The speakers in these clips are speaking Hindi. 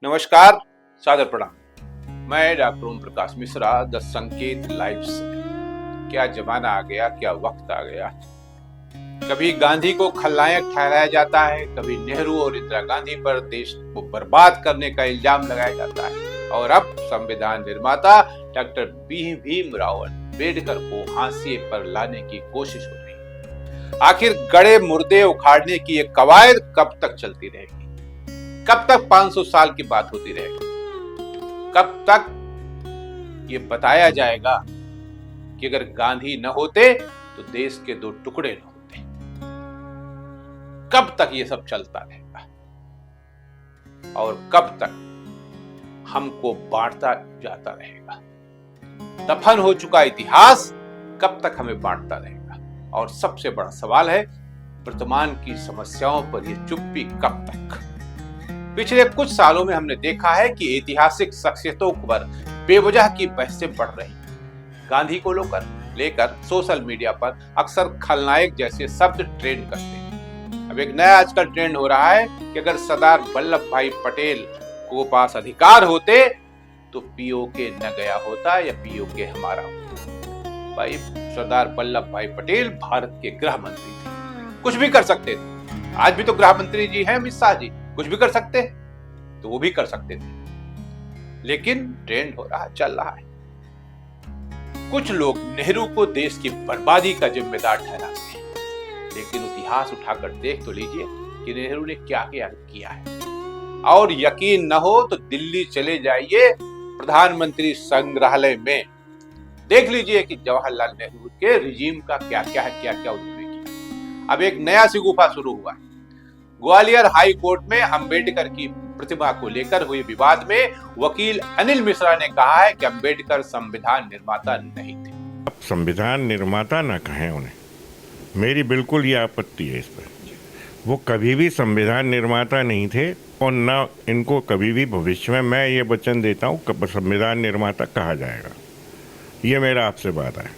नमस्कार, सादर प्रणाम। मैं doctor Om Prakash Mishra, the Sanket live से। क्या जमाना आ गया, क्या वक्त आ गया। कभी गांधी को खलनायक ठहराया जाता है, कभी नेहरू और इंदिरा गांधी पर देश को बर्बाद करने का इल्जाम लगाया जाता है, और अब संविधान निर्माता डॉक्टर भीमराव अम्बेडकर को हाशिए पर लाने की कोशिश हो रही है। आखिर गड़े मुर्दे उखाड़ने की ये कवायद कब तक चलती रहेगी? कब तक 500 साल की बात होती रहेगी? कब तक ये बताया जाएगा कि अगर गांधी न होते तो देश के दो टुकड़े न होते? कब तक ये सब चलता रहेगा और कब तक हमको बांटता जाता रहेगा? दफन हो चुका इतिहास कब तक हमें बांटता रहेगा? और सबसे बड़ा सवाल है, वर्तमान की समस्याओं पर यह चुप्पी कब तक? पिछले कुछ सालों में हमने देखा है कि ऐतिहासिक शख्सियतों पर बेवजह की बहसें बढ़ रही। गांधी को लेकर सोशल मीडिया पर अक्सर खलनायक जैसे शब्द ट्रेंड करते हैं। अब एक नया आजकल ट्रेंड हो रहा है कि अगर सरदार वल्लभ भाई पटेल को पास अधिकार होते तो पीओके न गया होता या पीओके हमारा होता। भाई, सरदार वल्लभ भाई पटेल भारत के गृह मंत्री थे, कुछ भी कर सकते थे। आज भी तो गृह मंत्री जी हैं अमित शाह जी, कुछ भी कर सकते हैं, तो वो भी कर सकते थे। लेकिन ट्रेंड हो रहा, चल रहा है। कुछ लोग नेहरू को देश की बर्बादी का जिम्मेदार ठहराते हैं, लेकिन इतिहास उठाकर देख तो लीजिए कि नेहरू ने क्या क्या किया है। और यकीन न हो तो दिल्ली चले जाइए, प्रधानमंत्री संग्रहालय में देख लीजिए कि जवाहरलाल नेहरू के रिजीम का क्या क्या है, क्या क्या उन्होंने किया। अब एक नया सिगुफा शुरू हुआ है। ग्वालियर हाई कोर्ट में अंबेडकर की प्रतिमा को लेकर हुए विवाद में वकील अनिल मिश्रा ने कहा है कि अंबेडकर संविधान निर्माता नहीं थे। आप संविधान निर्माता ना कहें उन्हें, मेरी बिल्कुल ये आपत्ति है इस पर। वो कभी भी संविधान निर्माता नहीं थे और ना इनको कभी भी भविष्य में, मैं ये वचन देता हूँ, कब संविधान निर्माता कहा जाएगा। ये मेरा आपसे वादा है।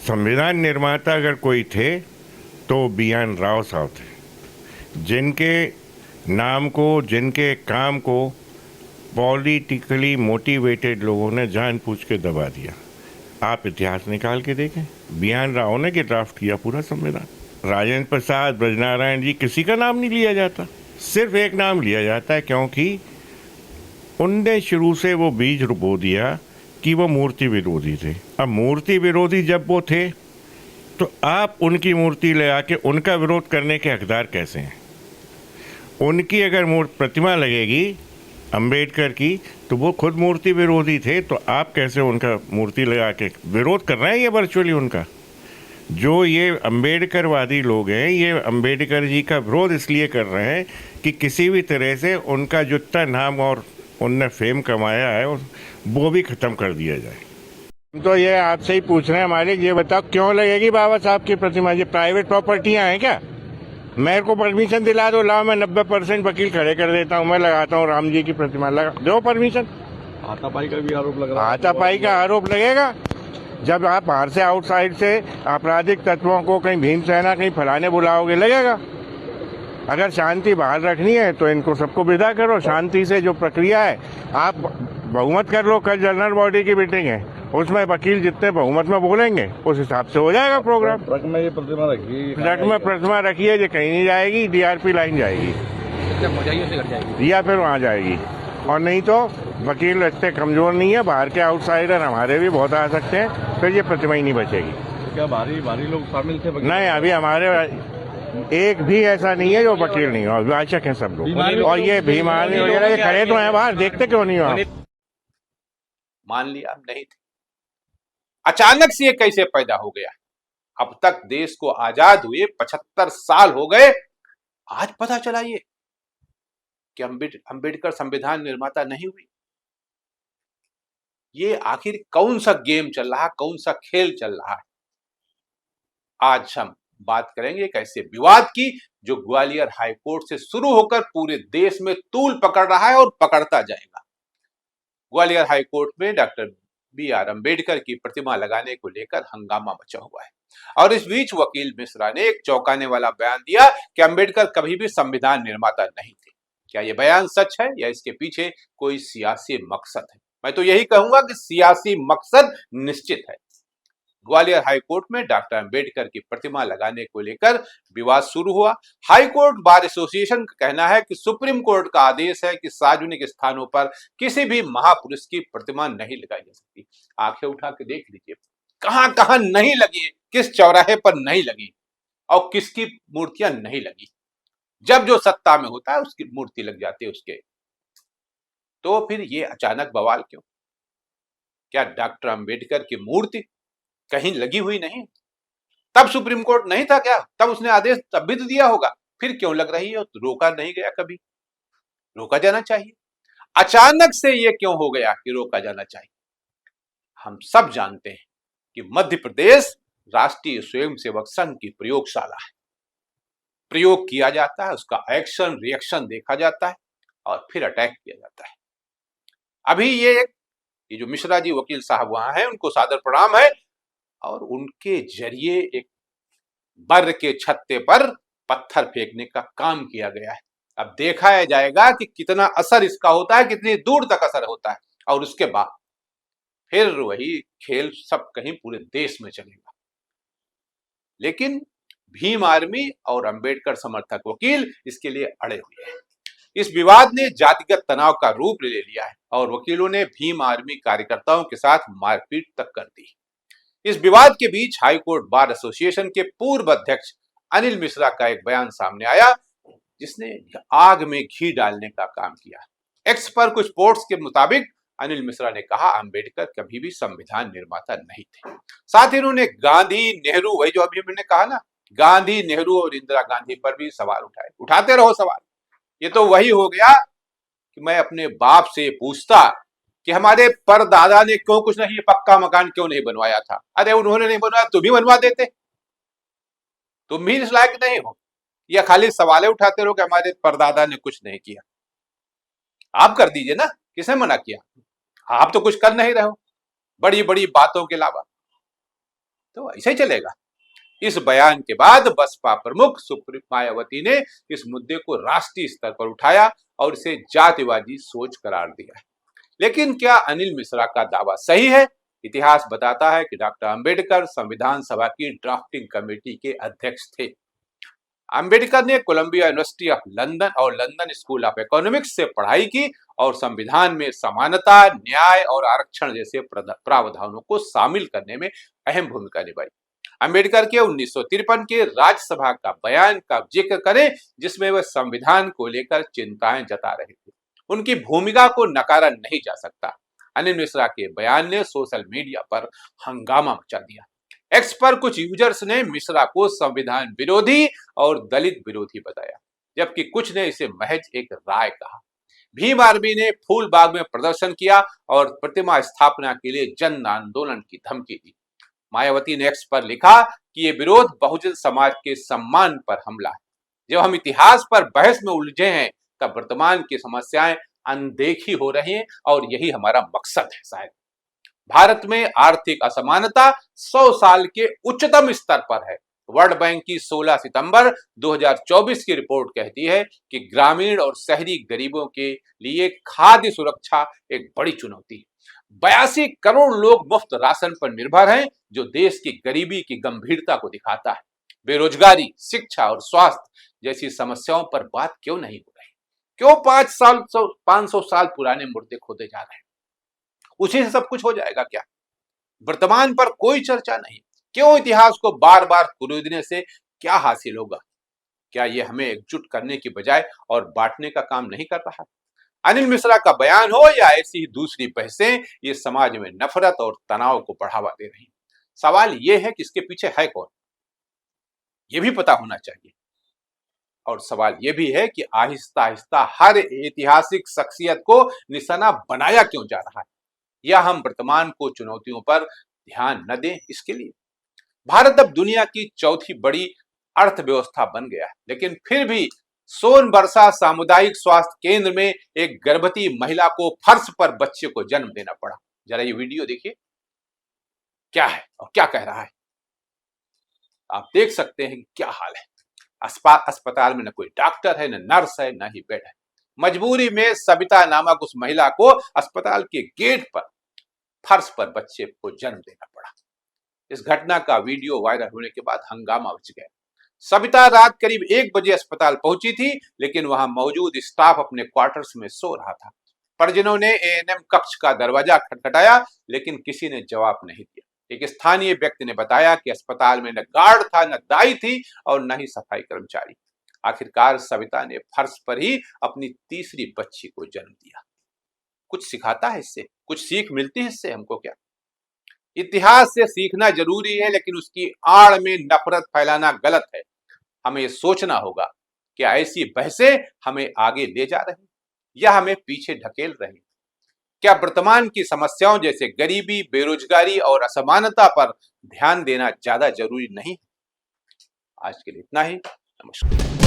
संविधान निर्माता अगर कोई थे तो BN राव साहब थे, जिनके नाम को, जिनके काम को पॉलिटिकली मोटिवेटेड लोगों ने जानबूझ के दबा दिया। आप इतिहास निकाल के देखें, BN राव ने कि ड्राफ्ट किया पूरा संविधान। राजेंद्र प्रसाद, ब्रजनारायण जी, किसी का नाम नहीं लिया जाता। सिर्फ एक नाम लिया जाता है, क्योंकि उनने शुरू से वो बीज बो दिया कि वो मूर्ति विरोधी थे। अब मूर्ति विरोधी जब वो थे तो आप उनकी मूर्ति ले आके उनका विरोध करने के हकदार कैसे हैं? उनकी अगर प्रतिमा लगेगी अंबेडकर की तो वो खुद मूर्ति विरोधी थे, तो आप कैसे उनका मूर्ति लगा के विरोध कर रहे हैं? ये वर्चुअली उनका जो ये अंबेडकरवादी लोग हैं, ये अंबेडकर जी का विरोध इसलिए कर रहे हैं कि किसी भी तरह से उनका जितना नाम और उनने फेम कमाया है वो भी ख़त्म कर दिया जाए। तो ये आपसे ही पूछ रहे हैं मालिक, ये बताओ क्यों लगेगी बाबा साहब की प्रतिमा? ये प्राइवेट प्रॉपर्टियां हैं क्या? मेरे को परमिशन दिला दो, लाओ, मैं 90% वकील खड़े कर देता हूँ, मैं लगाता हूँ राम जी की प्रतिमा, लगा दो परमिशन। हाथापाई का भी आरोप लग रहा है। हाथापाई का आरोप लगेगा जब आप बाहर से, आउटसाइड से आपराधिक तत्वों को कहीं भीमसेना कहीं फलाने बुलाओगे, लगेगा। अगर शांति बाहर रखनी है तो इनको सबको विदा करो, शांति से जो प्रक्रिया है आप बहुमत कर लो। कल जनरल बॉडी की मीटिंग है, उसमें वकील जितने बहुमत में बोलेंगे उस हिसाब से हो जाएगा प्रोग्राम। ट्रक में ये प्रतिमा रखी, ट्रक में प्रतिमा रखी है, ये कहीं नहीं जाएगी, DRP लाइन जाएगी या फिर वहाँ जाएगी। और नहीं तो वकील इतने कमजोर नहीं है, बाहर के आउटसाइडर हमारे भी बहुत आ सकते हैं, फिर ये प्रतिमा ही नहीं बचेगी। तो क्या भारी लोग शामिल थे? नहीं, अभी हमारे एक भी ऐसा नहीं है जो वकील नहीं हो, अभिभाषक है सब लोग। और ये भीमानी वगैरह ये खड़े तो हैं बाहर, देखते क्यों नहीं हो आप? मान लिया नहीं थे, अचानक से ये कैसे पैदा हो गया? अब तक देश को आजाद हुए 75 साल हो गए, आज पता चला ये कि अंबेडकर संविधान निर्माता नहीं हुई। ये आखिर कौन सा गेम चल रहा है, कौन सा खेल चल रहा है? आज हम बात करेंगे एक ऐसे विवाद की जो ग्वालियर हाई कोर्ट से शुरू होकर पूरे देश में तूल पकड़ रहा है और पकड़ता जाएगा। ग्वालियर हाई कोर्ट में डॉक्टर BR अम्बेडकर की प्रतिमा लगाने को लेकर हंगामा मचा हुआ है, और इस बीच वकील मिश्रा ने एक चौंकाने वाला बयान दिया कि अम्बेडकर कभी भी संविधान निर्माता नहीं थे। क्या ये बयान सच है या इसके पीछे कोई सियासी मकसद है? मैं तो यही कहूंगा कि सियासी मकसद निश्चित है। ग्वालियर हाईकोर्ट में डॉक्टर अंबेडकर की प्रतिमा लगाने को लेकर विवाद शुरू हुआ। हाईकोर्ट बार एसोसिएशन का कहना है कि सुप्रीम कोर्ट का आदेश है कि सार्वजनिक स्थानों पर किसी भी महापुरुष की प्रतिमा नहीं लगाई जा सकती। आंखें उठा के देख लीजिए, कहां कहां नहीं लगी, किस चौराहे पर नहीं लगी और किसकी मूर्तियां नहीं लगी। जब जो सत्ता में होता है उसकी मूर्ति लग जाती है उसके। तो फिर ये अचानक बवाल क्यों? क्या डॉक्टर अंबेडकर की मूर्ति कहीं लगी हुई नहीं? तब सुप्रीम कोर्ट नहीं था क्या? तब उसने आदेश तब भी तो दिया होगा। फिर क्यों लग रही है? तो रोका नहीं गया कभी? रोका जाना चाहिए। अचानक से ये क्यों हो गया कि रोका जाना चाहिए? हम सब जानते हैं कि मध्य प्रदेश राष्ट्रीय स्वयंसेवक संघ की प्रयोगशाला है। प्रयोग किया जाता है, उसका एक्शन रिएक्शन देखा जाता है और फिर अटैक किया जाता है। अभी ये जो मिश्रा जी वकील साहब वहां हैं, उनको सादर प्रणाम है और उनके जरिए एक बर के छत्ते पर पत्थर फेंकने का काम किया गया है। अब देखा जाएगा कि कितना असर इसका होता है, कितनी दूर तक असर होता है और उसके बाद फिर वही खेल सब कहीं पूरे देश में चलेगा। लेकिन भीम आर्मी और अंबेडकर समर्थक वकील इसके लिए अड़े हुए हैं। इस विवाद ने जातिगत तनाव का रूप ले लिया है और वकीलों ने भीम आर्मी कार्यकर्ताओं के साथ मारपीट तक कर दी। इस विवाद के बीच हाईकोर्ट बार एसोसिएशन के पूर्व अध्यक्ष अनिल मिश्रा का एक बयान सामने आया, जिसने आग में घी डालने का काम किया। एक्स पर कुछ पोस्ट्स के मुताबिक अनिल मिश्रा ने कहा अंबेडकर कभी भी संविधान निर्माता नहीं थे। साथ ही उन्होंने गांधी नेहरू, वही जो अभी मैंने कहा ना, गांधी नेहरू और इंदिरा गांधी पर भी सवाल उठाए। उठाते रहो सवाल। ये तो वही हो गया कि मैं अपने बाप से पूछता कि हमारे परदादा ने क्यों कुछ नहीं, पक्का मकान क्यों नहीं बनवाया था? अरे उन्होंने नहीं बनवाया, तुम ही बनवा देते। तुम भी इस लायक नहीं हो या खाली सवालें उठाते रहो कि हमारे परदादा ने कुछ नहीं किया? आप कर दीजिए ना, किसने मना किया? आप तो कुछ कर नहीं रहे हो बड़ी बड़ी बातों के अलावा। तो ऐसे ही चलेगा। इस बयान के बाद बसपा प्रमुख सुप्रीम मायावती ने इस मुद्दे को राष्ट्रीय स्तर पर उठाया और इसे जातिवादी सोच करार दिया है। लेकिन क्या अनिल मिश्रा का दावा सही है? इतिहास बताता है कि डॉक्टर अंबेडकर संविधान सभा की ड्राफ्टिंग कमेटी के अध्यक्ष थे। अंबेडकर ने कोलंबिया यूनिवर्सिटी ऑफ लंदन और लंदन स्कूल ऑफ इकोनॉमिक्स से पढ़ाई की और संविधान में समानता, न्याय और आरक्षण जैसे प्रावधानों को शामिल करने में अहम भूमिका निभाई। अंबेडकर के 1953 के राज्यसभा का बयान का जिक्र करें, जिसमें वह संविधान को लेकर चिंताएं जता रहे थे। उनकी भूमिका को नकारा नहीं जा सकता। अनिल मिश्रा के बयान ने सोशल मीडिया पर हंगामा मचा दिया। एक्स पर कुछ यूजर्स ने मिश्रा को संविधान विरोधी और दलित विरोधी बताया, जबकि कुछ ने इसे महज एक राय कहा। भीम आर्मी ने फूलबाग में प्रदर्शन किया और प्रतिमा स्थापना के लिए जन आंदोलन की धमकी दी। मायावती ने एक्स पर लिखा कि यह विरोध बहुजन समाज के सम्मान पर हमला है। जब हम इतिहास पर बहस में उलझे हैं, तब वर्तमान की समस्याएं अनदेखी हो रही हैं और यही हमारा मकसद है। शायद भारत में आर्थिक असमानता 100 साल के उच्चतम स्तर पर है। वर्ल्ड बैंक की 16 सितंबर 2024 की रिपोर्ट कहती है कि ग्रामीण और शहरी गरीबों के लिए खाद्य सुरक्षा एक बड़ी चुनौती है। 82 करोड़ लोग मुफ्त राशन पर निर्भर हैं, जो देश की गरीबी की गंभीरता को दिखाता है। बेरोजगारी, शिक्षा और स्वास्थ्य जैसी समस्याओं पर बात क्यों नहीं हो रही? क्यों 500 साल पुराने मुर्दे खोदे जा रहे हैं? उसी से सब कुछ हो जाएगा क्या? वर्तमान पर कोई चर्चा नहीं। क्यों इतिहास को बार बार कुरीदने से क्या हासिल होगा? क्या यह हमें एकजुट करने की बजाय और बांटने का काम नहीं कर रहा? अनिल मिश्रा का बयान हो या ऐसी ही दूसरी बहसें, ये समाज में नफरत और तनाव को बढ़ावा दे रही। सवाल यह है कि इसके पीछे है कौन? यह भी पता होना चाहिए। और सवाल यह भी है कि आहिस्ता आहिस्ता हर ऐतिहासिक शख्सियत को निशाना बनाया क्यों जा रहा है? या हम वर्तमान को चुनौतियों पर ध्यान न दें? इसके लिए भारत अब दुनिया की चौथी बड़ी अर्थव्यवस्था बन गया है, लेकिन फिर भी सोनबरसा सामुदायिक स्वास्थ्य केंद्र में एक गर्भवती महिला को फर्श पर बच्चे को जन्म देना पड़ा। जरा ये वीडियो देखिए, क्या है और क्या कह रहा है। आप देख सकते हैं कि क्या हाल है। अस्पताल में न कोई डॉक्टर है, न नर्स है, न ही बेड है। मजबूरी में सविता नामक उस महिला को अस्पताल के गेट पर फर्श पर बच्चे को जन्म देना पड़ा। इस घटना का वीडियो वायरल होने के बाद हंगामा मच गया। सविता रात करीब 1 बजे अस्पताल पहुंची थी, लेकिन वहां मौजूद स्टाफ अपने क्वार्टर्स में सो रहा था। परिजनों ने एएनएम कक्ष का दरवाजा खटखटाया, लेकिन किसी ने जवाब नहीं दिया। एक स्थानीय व्यक्ति ने बताया कि अस्पताल में न गार्ड था, न दाई थी और न ही सफाई कर्मचारी। आखिरकार सविता ने फर्श पर ही अपनी तीसरी बच्ची को जन्म दिया। कुछ सिखाता है इससे, कुछ सीख मिलती है इससे हमको क्या? इतिहास से सीखना जरूरी है, लेकिन उसकी आड़ में नफरत फैलाना गलत है। हमें सोचना होगा कि ऐसी बहसें हमें आगे ले जा रही या हमें पीछे ढकेल रही। क्या वर्तमान की समस्याओं जैसे गरीबी, बेरोजगारी और असमानता पर ध्यान देना ज्यादा जरूरी नहीं? आज के लिए इतना ही। नमस्कार।